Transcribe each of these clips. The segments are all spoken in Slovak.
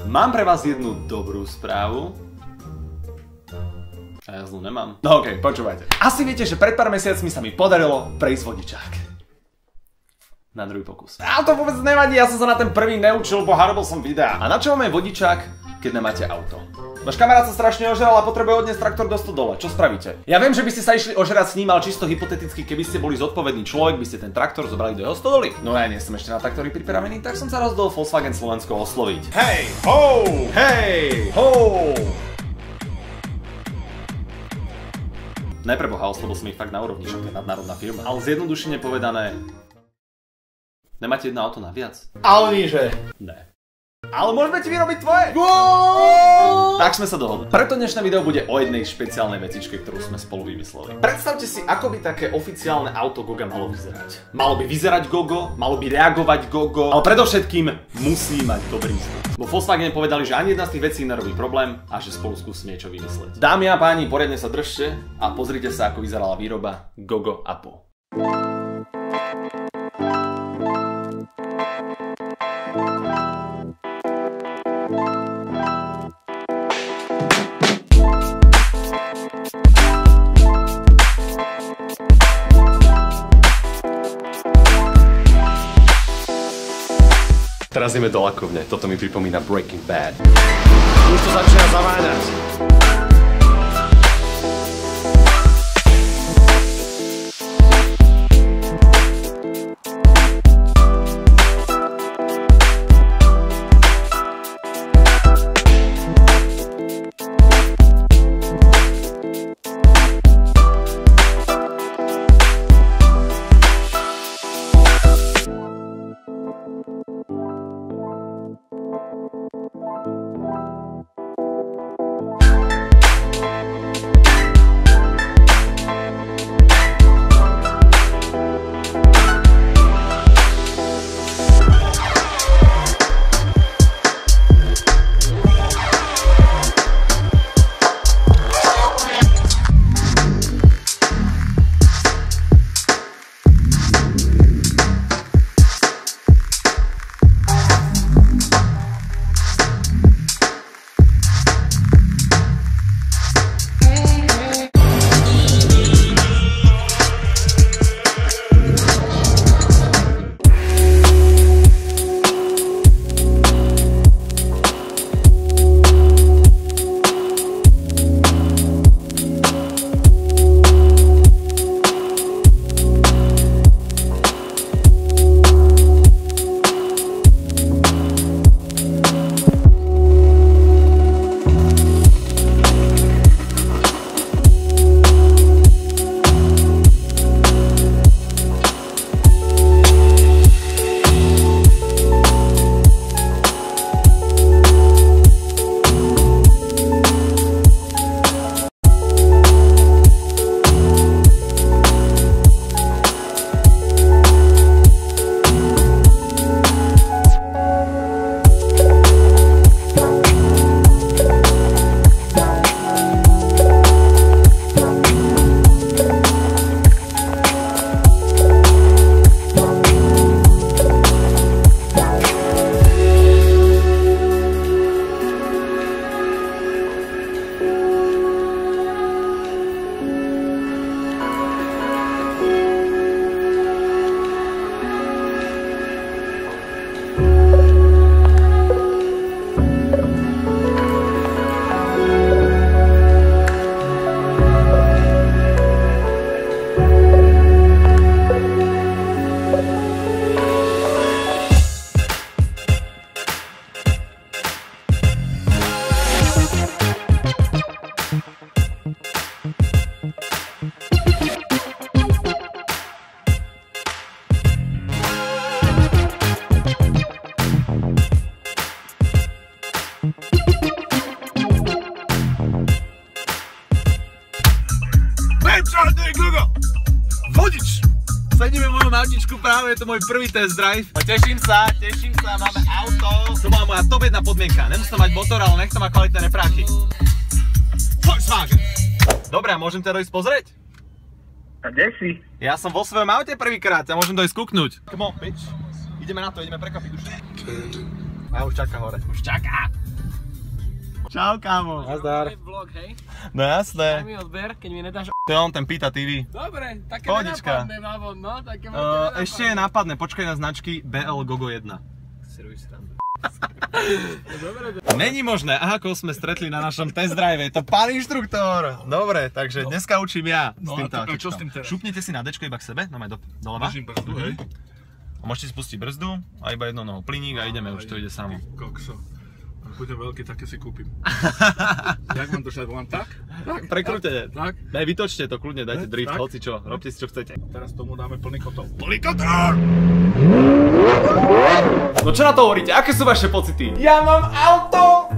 Mám pre vás jednu dobrú správu. A ja zlú nemám. No okej, počúvajte. Asi viete, že pred pár mesiacmi sa mi podarilo prejsť vodičák. Na druhý pokus. Ale to vôbec nevadí, ja som sa na ten prvý neučil, bo robil som videá. A na čo máme vodičák, keď nemáte auto? Váš kamarát sa strašne ožral a potrebuje odniesť traktor do stodole. Čo spravíte? Ja viem, že by ste sa išli ožrať s ním, ale čisto hypoteticky, keby ste boli zodpovedný človek, by ste ten traktor zobrali do jeho stodoly. No ja nie som ešte na traktory pripravený, tak som sa rozhodol Volkswagen Slovensko osloviť. Hej, ho! Hej, ho! Nepreboha, oslovil som ich fakt na úrovni, že to je nadnárodná firma. Ale zjednodušene povedané, nemáte jedno auto naviac? Ale nie, že? Ne. Ale môžeme ti vyrobiť tvoje! Tak sme sa dohodli. Preto dnešné video bude o jednej špeciálnej vecičke, ktorú sme spolu vymysleli. Predstavte si, ako by také oficiálne auto Goga malo vyzerať. Malo by vyzerať Gogo, malo by reagovať Gogo, ale predovšetkým musí mať dobrý zvuk. Vo Volkswagene povedali, že ani jedna z tých vecí nerobí problém a že spolu skúsi niečo vymyslieť. Dámy a páni, poriadne sa držte a pozrite sa, ako vyzerala výroba Gogo Apo. Teraz ideme do lakovne, toto mi pripomína Breaking Bad. Už to začína zaváňať. Vodič! Sedíme v mojom autičku práve, je to môj prvý test drive. Teším sa, máme auto. To bola moja top 1 podmienka. Nemusím mať motor, ale nechcem mať kvalitné repráky. Volkswagen! Dobre, a môžem ťa dojsť pozrieť? A kde si? Ja som vo svojom aute prvýkrát, ja môžem dojsť kúknuť. Come on, bitch. Ideme na to, ideme prekapiť už. A už čaká hore. Už čaká. Čau, kámo. Nazdar. Vlog, hej? No jasné. Daj mi odber, keď mi nedáš... To je on, ten Pita TV. Dobre, také Pohodička. nenapadne, Vavon, no, také nenapadne. Ešte je nápadné, počkaj na značky BL Gogo 1. Není možné, ako sme stretli na našom test drive, je to pán inštruktor. Dobre, takže dneska učím ja s týmto autičkom. Čo s tým teraz? Šupnite si na Dčko iba k sebe, no doľava. Držím brzdu, hej? A môžete spustiť brzdu a iba jednou nohou plyník a ideme, už to ide samo. Kokso. Bude veľký, také si kúpim. Jak mám to šľať? Mám tak? Prekrútene. Tak? Ne, vytočte to kľudne, dajte drift, Tak? hoci čo, robte si čo chcete. Teraz tomu dáme plný kotol. Plný kotol! No čo na to hovoríte? Aké sú vaše pocity? Ja mám auto!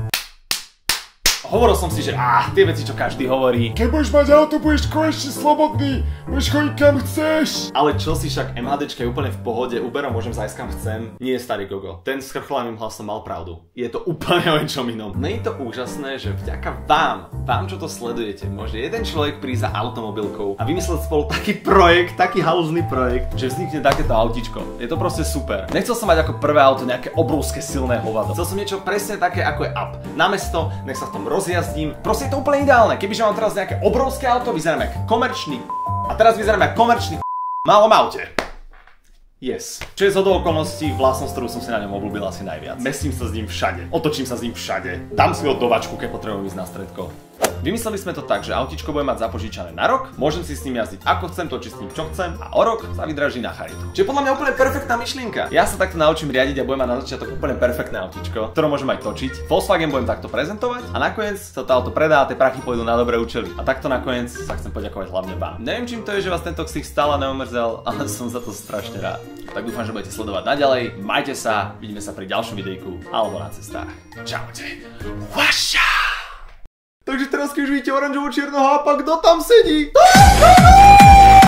Hovoril som si, že tie veci, čo každý hovorí. Keď budeš mať auto, budeš konečne slobodný, budeš chodiť kam chceš. Ale čo si, však MHDčka je úplne v pohode, Uberom môžem zájsť kam chcem. Nie je starý Gogo. Ten s chrchlaným hlasom mal pravdu. Je to úplne o ničom inom. Nie je to úžasné, že vďaka vám čo to sledujete, môže jeden človek prísť za automobilkou a vymyslieť spolu taký projekt, taký halúzny projekt, že vznikne takéto autíčko. Je to proste super. Nechcel som mať ako prvé auto nejaké obrovské silné hovado. Chcel som niečo presne také, ako je Up. Na mesto, nech sa v tom rozjazdím. Proste je to úplne ideálne. Kebyže mám teraz nejaké obrovské auto, vyzerám ako komerčný a teraz vyzerám ako komerčný malom aute. Yes. Čo je zhodou okolností vlastnosť, ktorú som si na ňom obľúbil asi najviac. Mestím sa s ním všade. Otočím sa s ním všade. Dám si ho do vačku, keď potrebujem ísť na stredko. Vymysleli sme to tak, že autíčko bude mať zapožičané na rok, môžem si s ním jazdiť ako chcem, točiť s ním čo chcem a o rok sa vydraží na charitu. Čiže podľa mňa úplne perfektná myšlienka. Ja sa takto naučím riadiť a budem mať na začiatok úplne perfektné autíčko, ktoré môžem aj točiť. Volkswagen budem takto prezentovať a nakoniec sa to auto predá a tie prachy pôjdu na dobré účely. A takto nakoniec sa chcem poďakovať hlavne vám. Neviem, čím to je, že vás tento ksich stále neomrzel, ale som za to strašne rád. Tak dúfam, že budete sledovať naďalej. Majte sa, vidíme sa pri ďalšom videjku alebo na cestách. Čaute. Vaša! Takže teraz, keď už vidíte oranžovo-čierneho hápa, kto tam sedí?